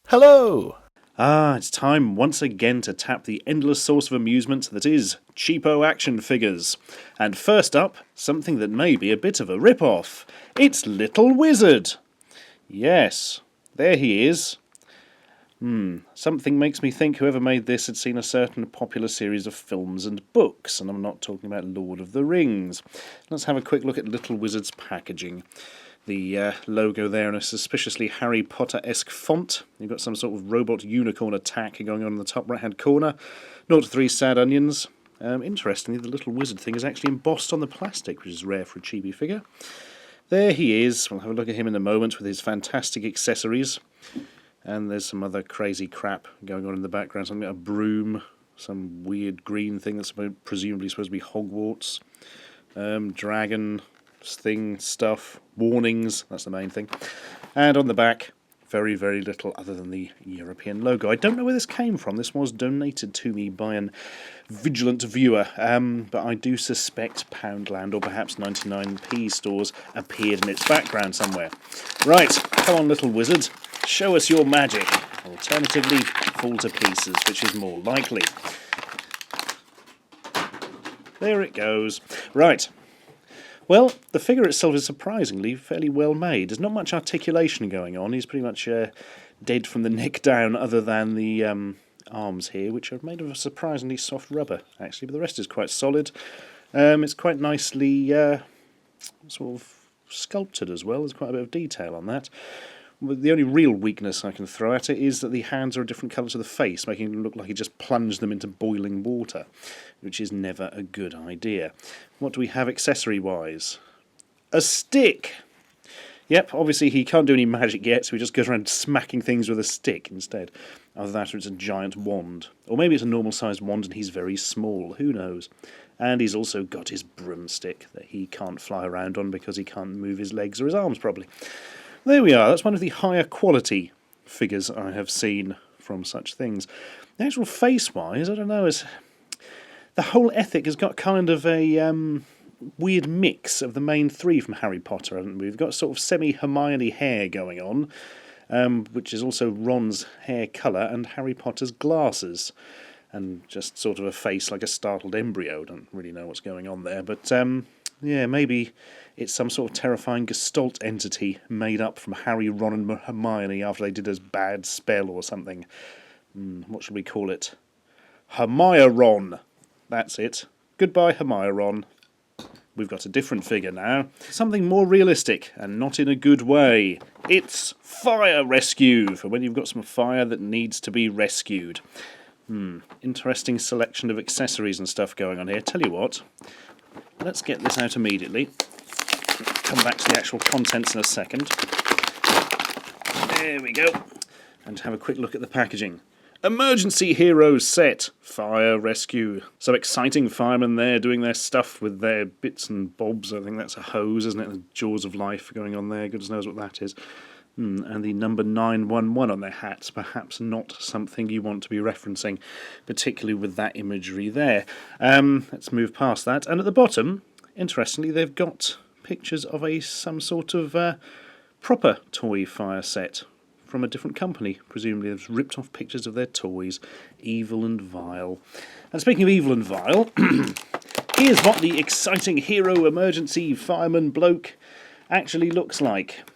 Hello! It's time once again to tap the endless source of amusement that is cheapo action figures. And first up, something that may be a bit of a rip-off. It's Little Wizard! Yes, there he is. Something makes me think whoever made this had seen a certain popular series of films and books, and I'm not talking about Lord of the Rings. Let's have a quick look at Little Wizard's packaging. The logo there in a suspiciously Harry Potter-esque font. You've got some sort of robot unicorn attack going on in the top right-hand corner. 0 to 3 sad onions. Interestingly, the Little Wizard thing is actually embossed on the plastic, which is rare for a chibi figure. There he is. We'll have a look at him in a moment with his fantastic accessories. And there's some other crazy crap going on in the background. Something like a broom, some weird green thing that's presumably supposed to be Hogwarts. Dragon thing, stuff, warnings, that's the main thing. And on the back, very, very little other than the European logo. I don't know where this came from. This was donated to me by an vigilant viewer, but I do suspect Poundland or perhaps 99p stores appeared in its background somewhere. Right, come on, Little Wizard. Show us your magic. Alternatively, fall to pieces, which is more likely. There it goes. Right. Well, the figure itself is surprisingly fairly well made. There's not much articulation going on. He's pretty much dead from the neck down, other than the arms here, which are made of a surprisingly soft rubber, actually, but the rest is quite solid. It's quite nicely sort of sculpted as well. There's quite a bit of detail on that. The only real weakness I can throw at it is that the hands are a different colour to the face, making it look like he just plunged them into boiling water, which is never a good idea. What do we have accessory-wise? A stick! Yep, obviously he can't do any magic yet, so he just goes around smacking things with a stick instead. Either that or it's a giant wand. Or maybe it's a normal-sized wand and he's very small, who knows? And he's also got his broomstick that he can't fly around on because he can't move his legs or his arms properly. There we are, that's one of the higher quality figures I have seen from such things. The actual face-wise, I don't know, the whole ethic has got kind of a weird mix of the main three from Harry Potter, haven't we? We've got sort of semi-Hermione hair going on, which is also Ron's hair colour, and Harry Potter's glasses. And just sort of a face like a startled embryo. Don't really know what's going on there, but yeah, maybe it's some sort of terrifying Gestalt entity made up from Harry, Ron and Hermione after they did a bad spell or something. What should we call it? Hermioron. That's it. Goodbye, Hermioron. We've got a different figure now. Something more realistic, and not in a good way. It's Fire Rescue, for when you've got some fire that needs to be rescued. Interesting selection of accessories and stuff going on here. Tell you what, let's get this out immediately. Come back to the actual contents in a second. There we go. And have a quick look at the packaging. Emergency Heroes set. Fire Rescue. Some exciting firemen there doing their stuff with their bits and bobs. I think that's a hose, isn't it? The Jaws of Life going on there. Goodness knows what that is. And the number 911 on their hats, perhaps not something you want to be referencing, particularly with that imagery there. Let's move past that. And at the bottom, interestingly, they've got pictures of some sort of proper toy fire set from a different company. Presumably they've ripped off pictures of their toys. Evil and vile. And speaking of evil and vile, here's what the exciting hero emergency fireman bloke actually looks like.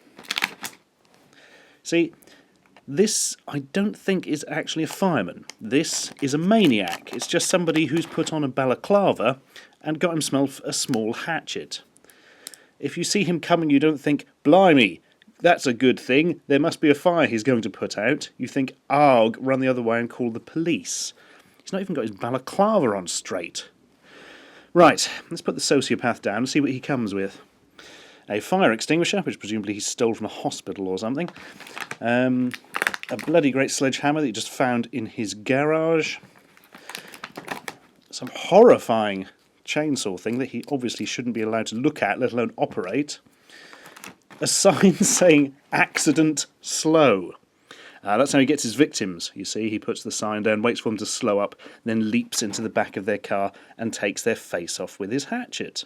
See, this I don't think is actually a fireman. This is a maniac. It's just somebody who's put on a balaclava and got himself a small hatchet. If you see him coming, you don't think, blimey, that's a good thing. There must be a fire he's going to put out. You think, I'll run the other way and call the police. He's not even got his balaclava on straight. Right, let's put the sociopath down and see what he comes with. A fire extinguisher, which presumably he stole from a hospital or something. A bloody great sledgehammer that he just found in his garage. Some horrifying chainsaw thing that he obviously shouldn't be allowed to look at, let alone operate. A sign saying, accident slow. That's how he gets his victims, you see. He puts the sign down, waits for them to slow up, then leaps into the back of their car and takes their face off with his hatchet.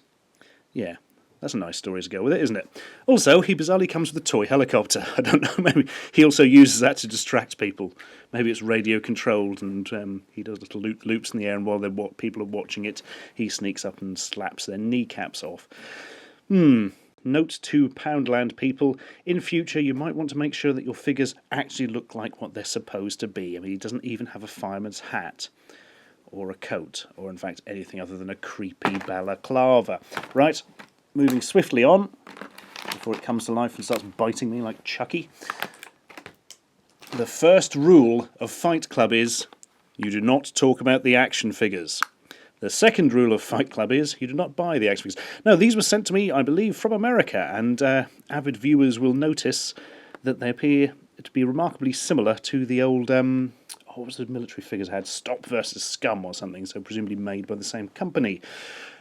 Yeah. That's a nice story to go with it, isn't it? Also, he bizarrely comes with a toy helicopter. I don't know, maybe he also uses that to distract people. Maybe it's radio controlled and he does little loops in the air, and while people are watching it, he sneaks up and slaps their kneecaps off. Note to Poundland people, in future you might want to make sure that your figures actually look like what they're supposed to be. I mean, he doesn't even have a fireman's hat, or a coat, or in fact anything other than a creepy balaclava. Right, moving swiftly on, before it comes to life and starts biting me like Chucky. The first rule of Fight Club is, you do not talk about the action figures. The second rule of Fight Club is, you do not buy the action figures. Now, these were sent to me, I believe, from America, and avid viewers will notice that they appear to be remarkably similar to the old, what was the military figures had? Stop versus Scum or something, so presumably made by the same company.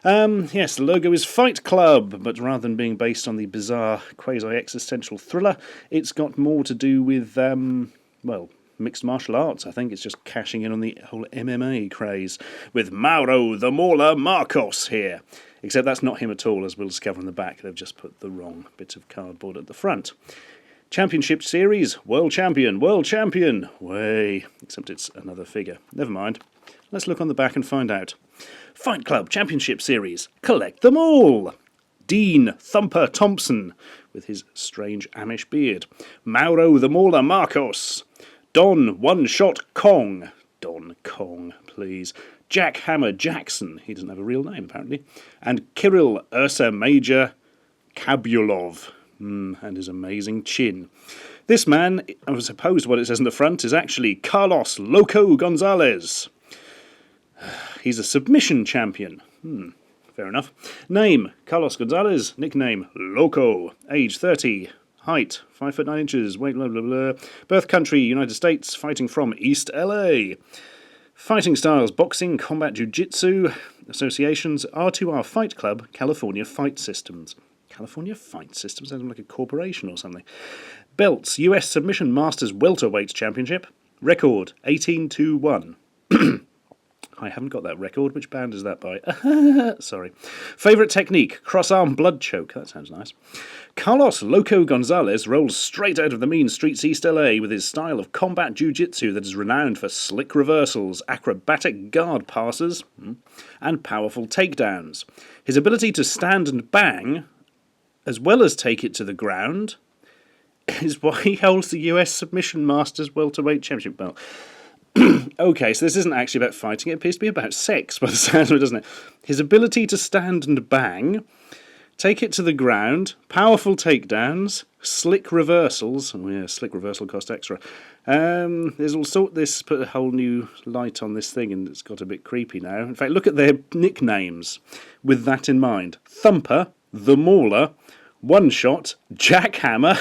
Yes, the logo is Fight Club, but rather than being based on the bizarre quasi-existential thriller, it's got more to do with, mixed martial arts. I think it's just cashing in on the whole MMA craze, with Mauro the Mauler Marcos here. Except that's not him at all, as we'll discover in the back. They've just put the wrong bit of cardboard at the front. Championship Series, World Champion, way. Except it's another figure. Never mind. Let's look on the back and find out. Fight Club Championship Series, collect them all! Dean Thumper Thompson, with his strange Amish beard. Mauro the Mauler Marcos. Don One-Shot Kong. Don Kong, please. Jack Hammer Jackson. He doesn't have a real name, apparently. And Kirill Ursa Major Kabulov. And his amazing chin. This man, I suppose what it says in the front, is actually Carlos Loco Gonzalez. He's a submission champion. Fair enough. Name, Carlos Gonzalez. Nickname, Loco. Age 30. Height, 5'9". Weight, blah, blah, blah. Birth country, United States. Fighting from East LA. Fighting styles, boxing, combat jiu-jitsu. Associations, R2R Fight Club, California Fight Systems. California Fight Systems? Sounds like a corporation or something. Belts, US Submission Masters Welterweight Championship. Record, 18-1. I haven't got that record. Which band is that by? Sorry. Favourite technique, cross-arm blood choke. That sounds nice. Carlos Loco Gonzalez rolls straight out of the mean streets East LA with his style of combat jiu-jitsu that is renowned for slick reversals, acrobatic guard passes, and powerful takedowns. His ability to stand and bang, as well as take it to the ground, is why he holds the US Submission Masters Welterweight Championship belt. Okay, so this isn't actually about fighting, it appears to be about sex by the sounds of it, doesn't it? His ability to stand and bang, take it to the ground, powerful takedowns, slick reversals. Oh yeah, slick reversal cost extra. There's all sort. This put a whole new light on this thing, and it's got a bit creepy now. In fact, look at their nicknames with that in mind. Thumper, the Mauler, One Shot, Jackhammer,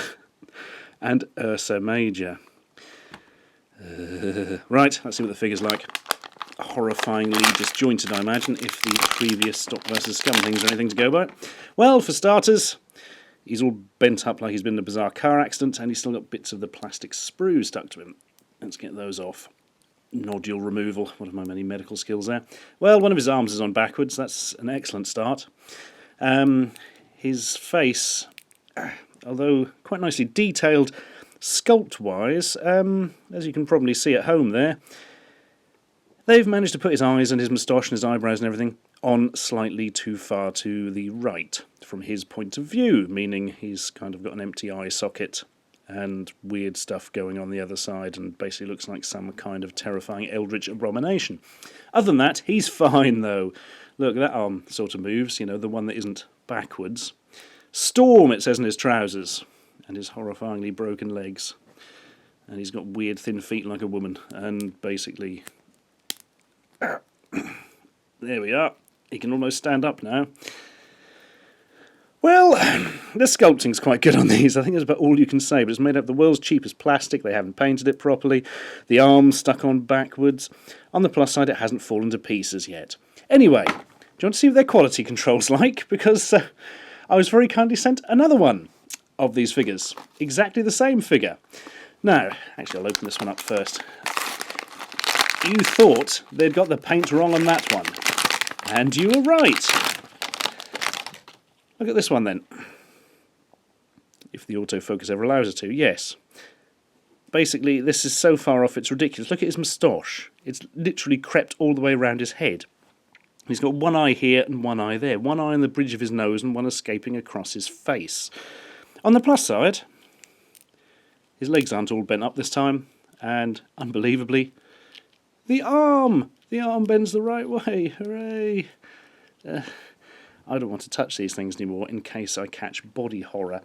and Ursa Major. Right, let's see what the figure's like. Horrifyingly disjointed, I imagine, if the previous Stop versus Scum things are anything to go by. Well, for starters, he's all bent up like he's been in a bizarre car accident, and he's still got bits of the plastic sprue stuck to him. Let's get those off. Nodule removal, one of my many medical skills there. Well, one of his arms is on backwards, that's an excellent start. His face, although quite nicely detailed, sculpt-wise, as you can probably see at home there, they've managed to put his eyes and his moustache and his eyebrows and everything on slightly too far to the right from his point of view, meaning he's kind of got an empty eye socket and weird stuff going on the other side and basically looks like some kind of terrifying eldritch abomination. Other than that, he's fine though. Look, that arm sort of moves, you know, the one that isn't backwards. Storm, it says in his trousers. And his horrifyingly broken legs. And he's got weird thin feet like a woman. And basically... there we are. He can almost stand up now. Well, the sculpting's quite good on these. I think that's about all you can say. But it's made out of the world's cheapest plastic. They haven't painted it properly. The arm's stuck on backwards. On the plus side, it hasn't fallen to pieces yet. Anyway, do you want to see what their quality control's like? Because I was very kindly sent another one of these figures. Exactly the same figure. Now, actually I'll open this one up first. You thought they'd got the paint wrong on that one. And you were right. Look at this one then. If the autofocus ever allows it to, yes. Basically, this is so far off it's ridiculous. Look at his moustache. It's literally crept all the way around his head. He's got one eye here and one eye there. One eye on the bridge of his nose and one escaping across his face. On the plus side, his legs aren't all bent up this time. And, unbelievably, the arm! The arm bends the right way. Hooray! I don't want to touch these things anymore in case I catch body horror.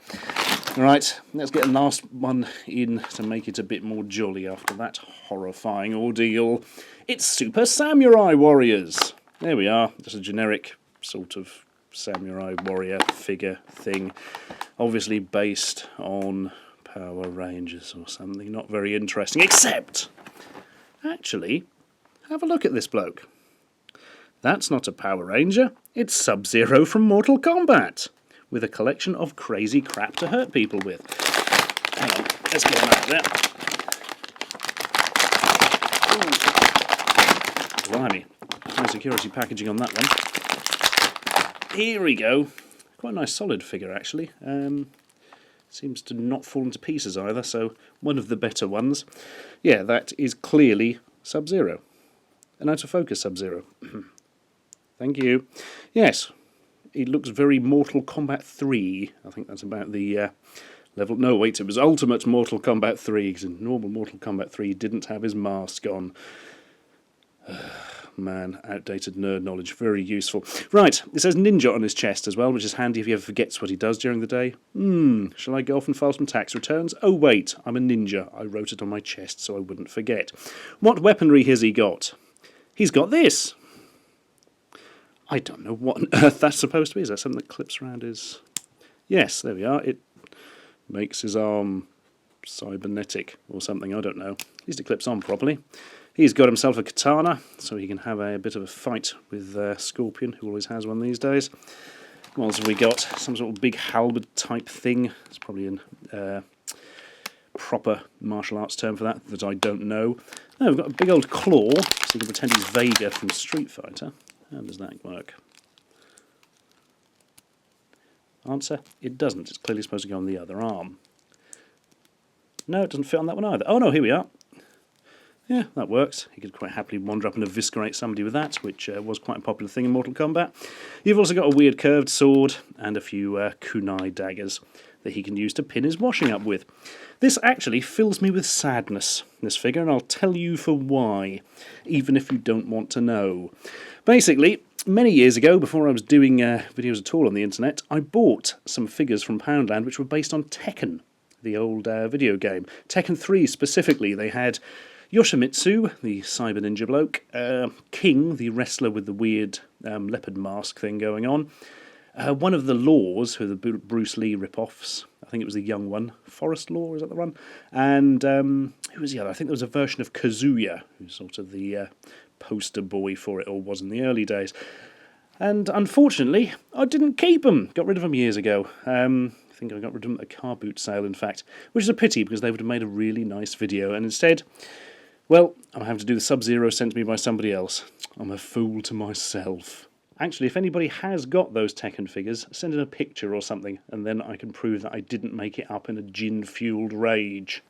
Right, let's get a last one in to make it a bit more jolly after that horrifying ordeal. It's Super Samurai Warriors! There we are, just a generic sort of samurai warrior figure thing. Obviously based on Power Rangers or something. Not very interesting, except... actually, have a look at this bloke. That's not a Power Ranger, it's Sub-Zero from Mortal Kombat, with a collection of crazy crap to hurt people with. Hang on, let's get him out of there. Ooh. Blimey, no security packaging on that one. Here we go. Quite a nice solid figure, actually. Seems to not fall into pieces either, so one of the better ones. Yeah, that is clearly Sub-Zero. An out-of-focus Sub-Zero. Thank you. Yes, it looks very Mortal Kombat 3. I think that's about the level... No, wait, it was Ultimate Mortal Kombat 3, because in normal Mortal Kombat 3 didn't have his mask on. Man, outdated nerd knowledge, very useful. Right, it says Ninja on his chest as well, which is handy if he ever forgets what he does during the day. Shall I go off and file some tax returns? Oh wait, I'm a ninja. I wrote it on my chest so I wouldn't forget. What weaponry has he got? He's got this! I don't know what on earth that's supposed to be. Is that something that clips around his... Yes, there we are. It makes his arm cybernetic or something, I don't know. At least it clips on properly. He's got himself a katana, so he can have a bit of a fight with Scorpion, who always has one these days. What else have we got? Some sort of big halberd type thing. It's probably a proper martial arts term for that I don't know. Oh, we've got a big old claw, so you can pretend he's Vega from Street Fighter. How does that work? Answer, it doesn't. It's clearly supposed to go on the other arm. No, it doesn't fit on that one either. Oh no, here we are. Yeah, that works. He could quite happily wander up and eviscerate somebody with that, which was quite a popular thing in Mortal Kombat. You've also got a weird curved sword and a few kunai daggers that he can use to pin his washing up with. This actually fills me with sadness, this figure, and I'll tell you for why, even if you don't want to know. Basically, many years ago, before I was doing videos at all on the internet, I bought some figures from Poundland which were based on Tekken, the old video game. Tekken 3 specifically. They had Yoshimitsu, the cyber ninja bloke, King, the wrestler with the weird leopard mask thing going on, one of the Laws, who are the Bruce Lee rip-offs. I think it was the young one. Forest Law, is that the one? And who was the other? I think there was a version of Kazuya, who's sort of the poster boy for it, or was in the early days. And unfortunately, I didn't keep them. Got rid of them years ago. I think I got rid of them at a car boot sale, in fact. Which is a pity, because they would have made a really nice video. And instead, well, I'm having to do the Sub-Zero sent to me by somebody else. I'm a fool to myself. Actually, if anybody has got those Tekken figures, send in a picture or something, and then I can prove that I didn't make it up in a gin-fueled rage.